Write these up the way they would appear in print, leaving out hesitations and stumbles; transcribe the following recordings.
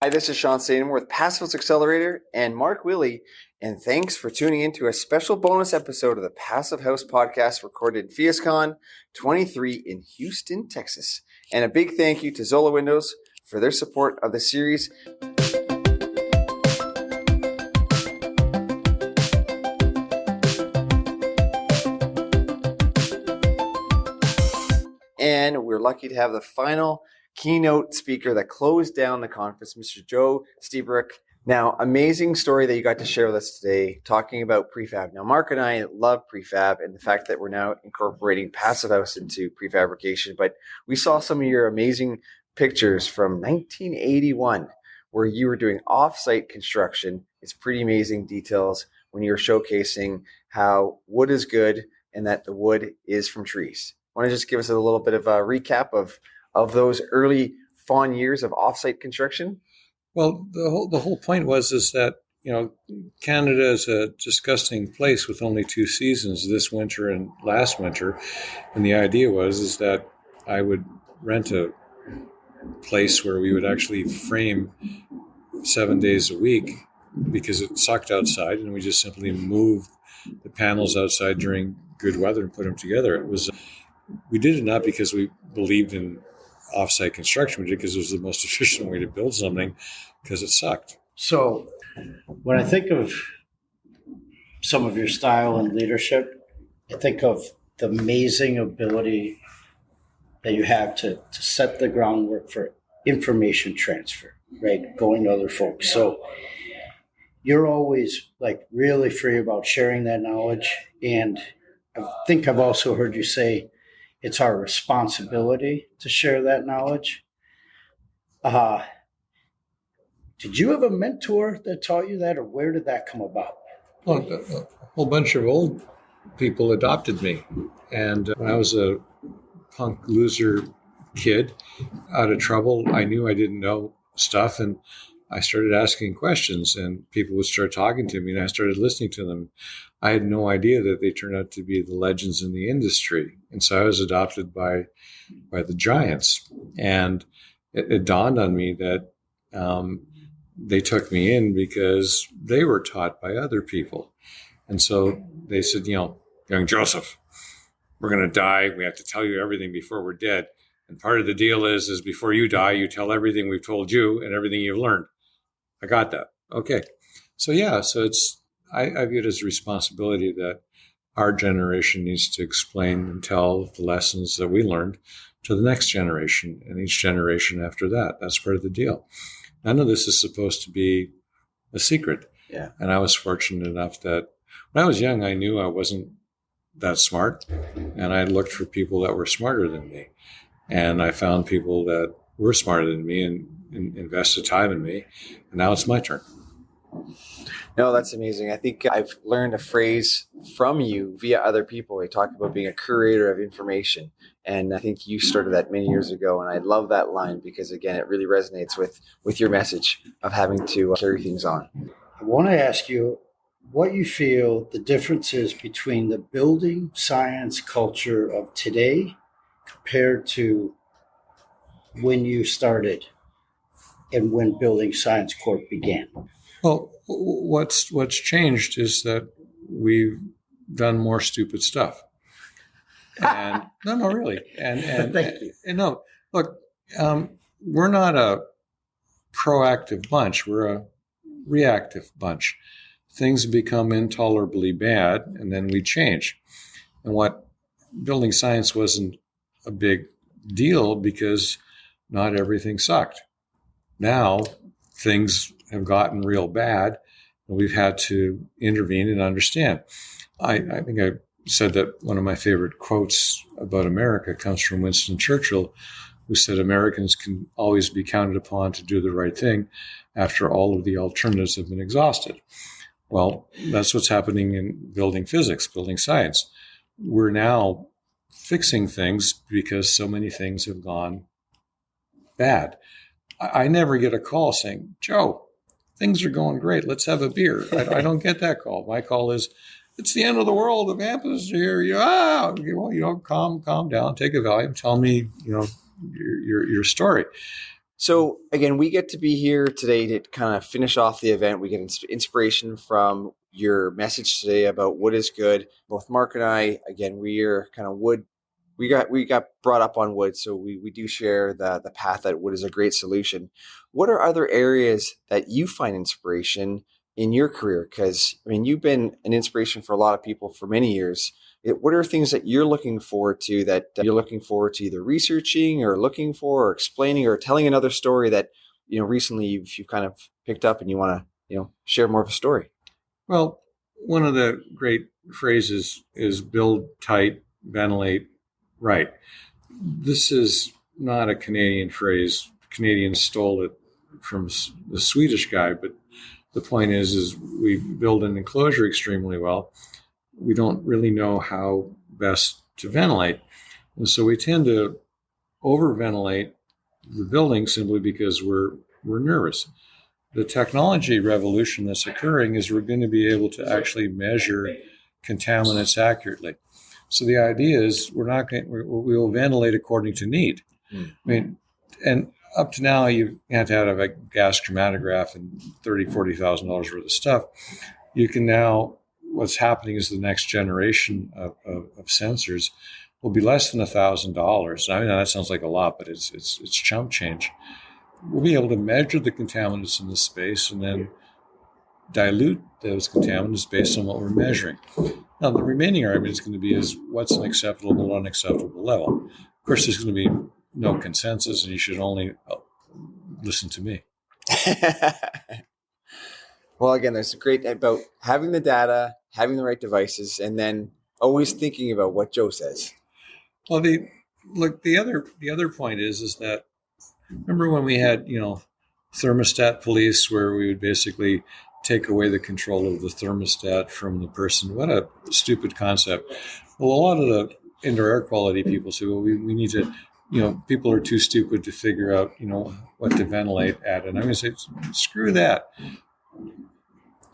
Hi, this is Sean Staden with Passiv's Accelerator and Mark Willie, and thanks for tuning in to a special bonus episode of the Passive House podcast recorded in PhiusCon 23 in Houston, Texas. And a big thank you to Zola Windows for their support of the series. And we're lucky to have the final keynote speaker that closed down the conference, Mr. Joe Lstiburek. Now, amazing story that you got to share with us today, talking about prefab. Now, Mark and I love prefab and the fact that we're now incorporating Passive House into prefabrication, but we saw some of your amazing pictures from 1981 where you were doing off-site construction. It's pretty amazing details when you're showcasing how wood is good and that the wood is from trees. Want to just give us a little bit of a recap of those early fond years of offsite construction? Well, the whole point is that, Canada is a disgusting place with only two seasons, this winter and last winter. And the idea is that I would rent a place where we would actually frame 7 days a week because it sucked outside, and we just simply moved the panels outside during good weather and put them together. We did it not because we believed in off-site construction. We did because it was the most efficient way to build something because it sucked. So when I think of some of your style and leadership, I think of the amazing ability that you have to set the groundwork for information transfer, right? Going to other folks. So you're always really free about sharing that knowledge. And I think I've also heard you say, it's our responsibility to share that knowledge. Did you have a mentor that taught you that, or where did that come about? Well, a whole bunch of old people adopted me. And when I was a punk loser kid out of trouble, I knew I didn't know stuff. And I started asking questions, and people would start talking to me, and I started listening to them. I had no idea that they turned out to be the legends in the industry. And so I was adopted by the giants. And it dawned on me that they took me in because they were taught by other people. And so they said, young Joseph, we're going to die. We have to tell you everything before we're dead. And part of the deal is before you die, you tell everything we've told you and everything you've learned. I got that. Okay. So I view it as a responsibility that our generation needs to explain and tell the lessons that we learned to the next generation and each generation after that. That's part of the deal. None of this is supposed to be a secret. Yeah. And I was fortunate enough that when I was young, I knew I wasn't that smart, and I looked for people that were smarter than me. And I found people that were smarter than me and invested time in me. And now it's my turn. No, that's amazing. I think I've learned a phrase from you via other people. They talk about being a curator of information. And I think you started that many years ago. And I love that line because, again, it really resonates with your message of having to carry things on. I want to ask you what you feel the difference is between the building science culture of today compared to when you started and when Building Science Corp began. Well, what's changed is that we've done more stupid stuff. And no, really. And Thank you. And no, look, we're not a proactive bunch. We're a reactive bunch. Things become intolerably bad, and then we change. And what building science wasn't a big deal because not everything sucked. Now things have gotten real bad, and we've had to intervene and understand. I think I said that one of my favorite quotes about America comes from Winston Churchill, who said Americans can always be counted upon to do the right thing after all of the alternatives have been exhausted. Well, that's what's happening in building physics, building science. We're now fixing things because so many things have gone bad. I never get a call saying, Joe, things are going great. Let's have a beer. I don't get that call. My call is, it's the end of the world. The vampires are here. Well, calm down. Take a Valium. Tell me, your story. So again, we get to be here today to kind of finish off the event. We get inspiration from your message today about wood is good. Both Mark and I, again, we are kind of wood. We got brought up on wood, so we do share the path that wood is a great solution. What are other areas that you find inspiration in your career? Because I mean, you've been an inspiration for a lot of people for many years. What are things that you're looking forward to, that you're looking forward to either researching or looking for or explaining or telling another story that, recently you've kind of picked up and you want to, share more of a story? Well, one of the great phrases is build tight, ventilate right. This is not a Canadian phrase. Canadians stole it from the Swedish guy, but the point is we build an enclosure extremely well. We don't really know how best to ventilate. And so we tend to overventilate the building simply because we're nervous. The technology revolution that's occurring is we're going to be able to actually measure contaminants accurately. So the idea is we will ventilate according to need. I mean, and up to now you have to have a gas chromatograph and $30,000-$40,000 worth of stuff. You can now, what's happening is the next generation of sensors will be less than $1,000. I mean, that sounds like a lot, but it's chump change. We'll be able to measure the contaminants in the space and then dilute those contaminants based on what we're measuring. Now, the remaining argument is going to be is what's an acceptable, unacceptable level. Of course, there's going to be no consensus, and you should only listen to me. Well, again, there's great about having the data, having the right devices, and then always thinking about what Joe says. Well, the other point is that remember when we had thermostat police, where we would basically take away the control of the thermostat from the person? What a stupid concept. Well, a lot of the indoor air quality people say, well, we need to, people are too stupid to figure out, what to ventilate at. And I'm going to say, screw that.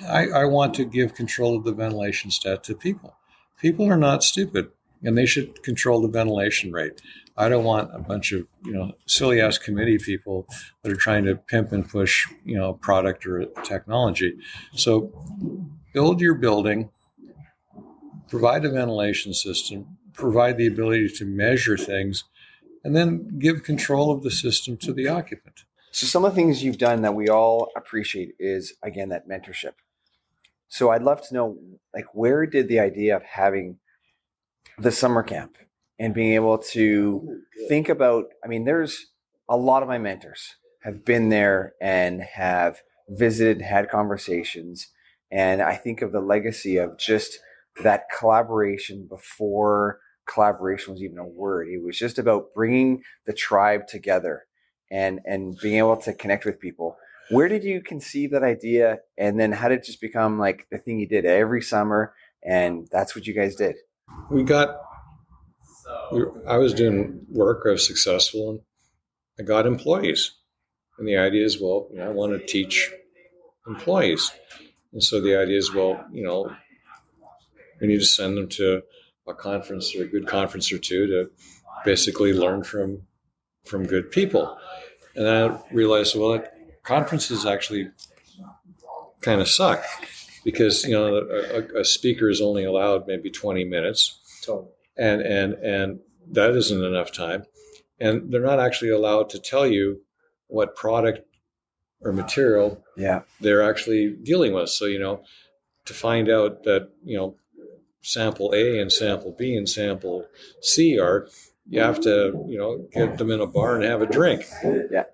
I want to give control of the ventilation stat to people. People are not stupid, and they should control the ventilation rate. I don't want a bunch of, silly ass committee people that are trying to pimp and push, a product or a technology. So build your building, provide a ventilation system, provide the ability to measure things, and then give control of the system to the occupant. So some of the things you've done that we all appreciate is, again, that mentorship. So I'd love to know, where did the idea of having the summer camp and being able to think about, there's a lot of my mentors have been there and have visited, had conversations. And I think of the legacy of just that collaboration before collaboration was even a word. It was just about bringing the tribe together and being able to connect with people. Where did you conceive that idea? And then how did it just become the thing you did every summer? And that's what you guys did. I was doing work, I was successful, and I got employees. And the idea is, I want to teach employees. And so the idea is, we need to send them to a conference or a good conference or two to basically learn from good people. And I realized, conferences actually kind of suck because, a speaker is only allowed maybe 20 minutes. Totally. And that isn't enough time. And they're not actually allowed to tell you what product or material they're actually dealing with. So, to find out that, sample A and sample B and sample C you have to, get them in a bar and have a drink. Yeah.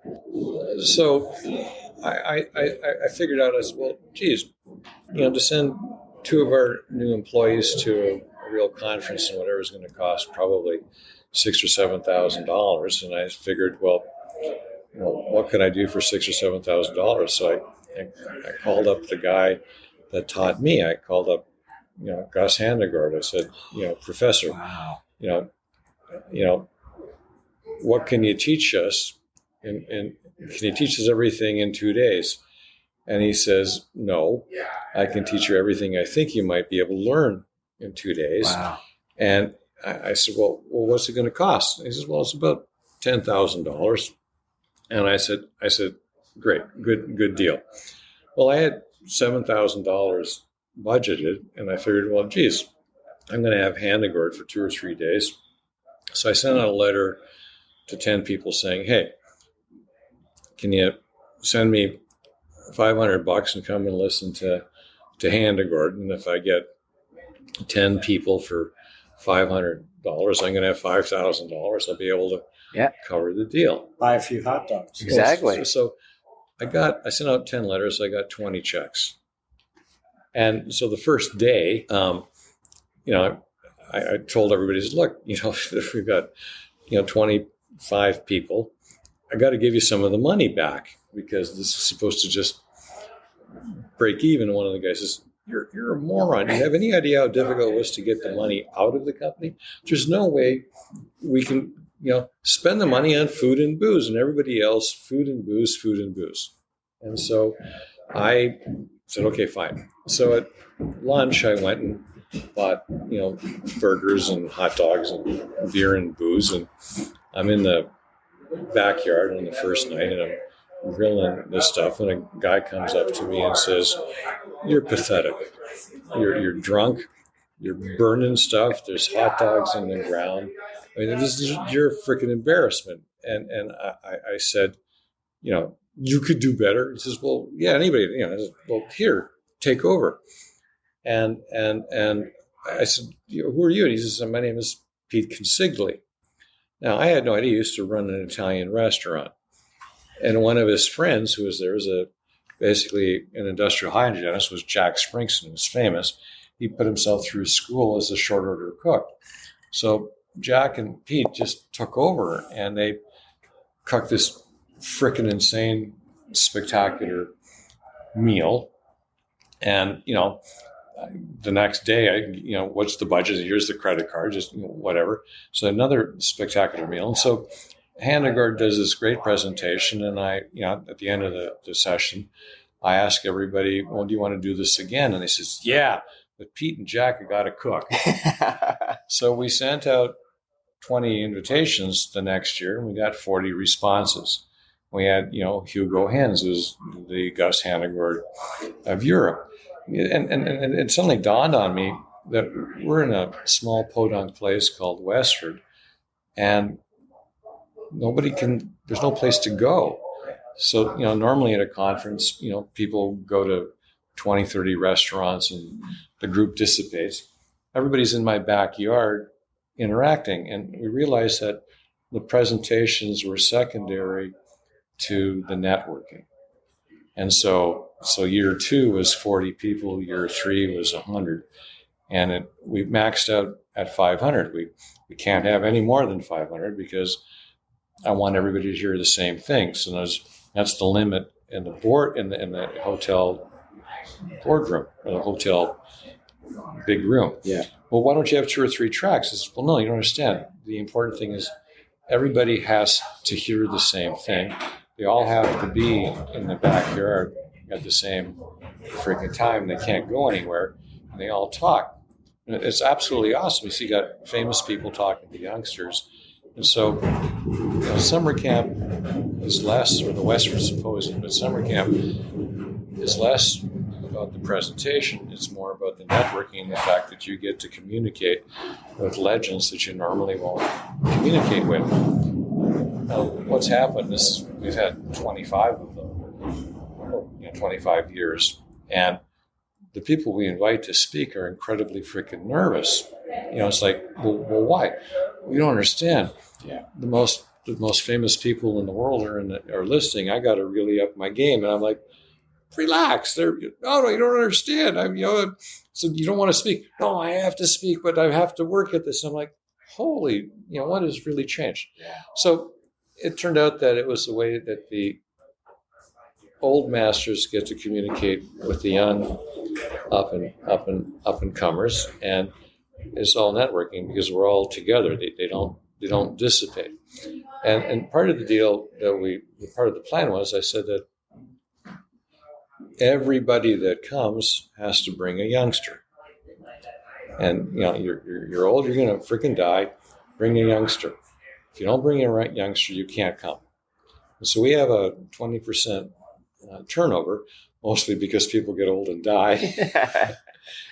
So I figured out, I said, to send two of our new employees to a real conference and whatever is going to cost probably $6,000 or $7,000. And I figured, what could I do for $6,000 or $7,000? So I called up the guy that taught me. I called up, Gus Handegard. I said, Professor, wow. What can you teach us? And can you teach us everything in 2 days? And he says, no, I can teach you everything I think you might be able to learn in 2 days. Wow. And I said, well, what's it going to cost? And he says, it's about $10,000. And I said, great, good deal. Well, I had $7,000 budgeted, and I figured, well, geez, I'm going to have Handegard for 2 or 3 days. So I sent out a letter to 10 people saying, hey, can you send me $500 and come and listen to Handegard? And if I get 10 people for $500, I'm going to have $5,000. I'll be able to cover the deal. Buy a few hot dogs. Exactly. So I sent out 10 letters. I got 20 checks. And so the first day, I told everybody, look, if we've got, 25 people, I got to give you some of the money back because this is supposed to just break even. One of the guys says, you're a moron. Do you have any idea how difficult it was to get the money out of the company? There's no way we can, spend the money on food and booze, and everybody else, food and booze. And so I said, okay, fine. So at lunch, I went and bought, burgers and hot dogs and beer and booze. And I'm in the backyard on the first night, and I'm grilling this stuff. And a guy comes up to me and says, you're pathetic. You're drunk. You're burning stuff. There's hot dogs in the ground. I mean, you're a freaking embarrassment. And I said, you could do better. He says, well, yeah, anybody, I said, well, here, take over. And I said, who are you? And he says, my name is Pete Consigli. Now, I had no idea. He used to run an Italian restaurant. And one of his friends who was there was basically an industrial hygienist, was Jack Springston, who was famous. He put himself through school as a short order cook. So Jack and Pete just took over, and they cooked this frickin' insane, spectacular meal. And, the next day, what's the budget? Here's the credit card, just whatever. So another spectacular meal. And so Handegard does this great presentation, and I, at the end of the session, I ask everybody, well, do you want to do this again? And they says, yeah, but Pete and Jack have got to cook. So we sent out 20 invitations the next year, and we got 40 responses. We had, Hugo Hens, who's the Gus Handegard of Europe. And it suddenly dawned on me that we're in a small podunk place called Westford, and there's no place to go. So, normally at a conference, people go to 20, 30 restaurants and the group dissipates. Everybody's in my backyard interacting. And we realized that the presentations were secondary to the networking. And so year 2 was 40 people, year 3 was 100. And we maxed out at 500. We can't have any more than 500 because I want everybody to hear the same thing. So that's the limit in the board in the hotel boardroom, or the hotel big room. Yeah. Well, why don't you have 2 or 3 tracks? I said, well, no, you don't understand. The important thing is everybody has to hear the same thing. They all have to be in the backyard at the same freaking time. They can't go anywhere, and they all talk. And it's absolutely awesome. You see, you got famous people talking to youngsters. And so summer camp is less, or the Westford Symposium, but summer camp is less about the presentation. It's more about the networking, the fact that you get to communicate with legends that you normally won't communicate with. Now, what's happened is we've had 25 of them, 25 years, and the people we invite to speak are incredibly freaking nervous. It's like, well, why? We don't understand. Yeah. The most famous people in the world are listening. I got to really up my game, and I'm like, relax. No, you don't understand. So you don't want to speak. No, I have to speak, but I have to work at this. I'm like, holy, what has really changed? Yeah. So it turned out that it was the way that the old masters get to communicate with the young up and comers, and it's all networking because we're all together. They don't dissipate. And part of the deal part of the plan was, I said that everybody that comes has to bring a youngster. And you're old, you're gonna freaking die. Bring a youngster. If you don't bring a youngster, you can't come. And so we have a 20% turnover, mostly because people get old and die.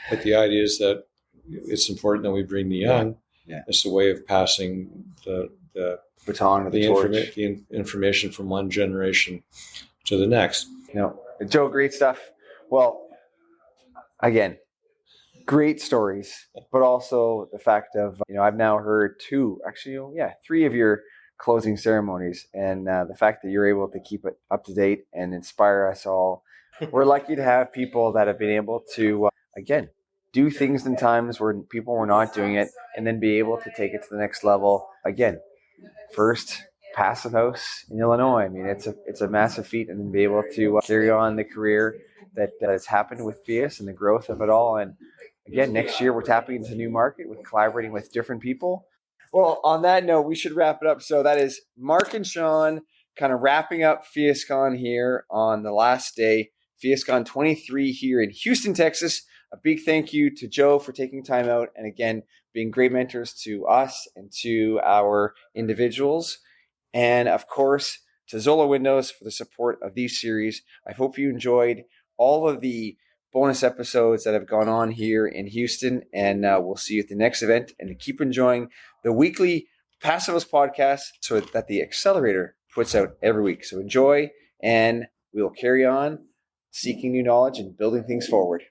But the idea is that it's important that we bring the young. Yeah. It's a way of passing the baton or the torch. The information from one generation to the next. Joe, great stuff. Well, again, great stories, but also the fact of, I've now heard three of your closing ceremonies, and the fact that you're able to keep it up to date and inspire us all. We're lucky to have people that have been able to, again, do things in times where people were not doing it, and then be able to take it to the next level. Again, first passive house in Illinois. I mean, it's a massive feat, and then be able to carry on the career that has happened with Phius and the growth of it all. And again, next year we're tapping into a new market with collaborating with different people. Well, on that note, we should wrap it up. So that is Mark and Sean kind of wrapping up PhiusCon here on the last day. PhiusCon 23 here in Houston, Texas. A big thank you to Joe for taking time out and, again, being great mentors to us and to our individuals. And, of course, to Zola Windows for the support of these series. I hope you enjoyed all of the bonus episodes that have gone on here in Houston. And we'll see you at the next event. And to keep enjoying the weekly Passivos podcast so that the Accelerator puts out every week. So enjoy, and we'll carry on seeking new knowledge and building things forward.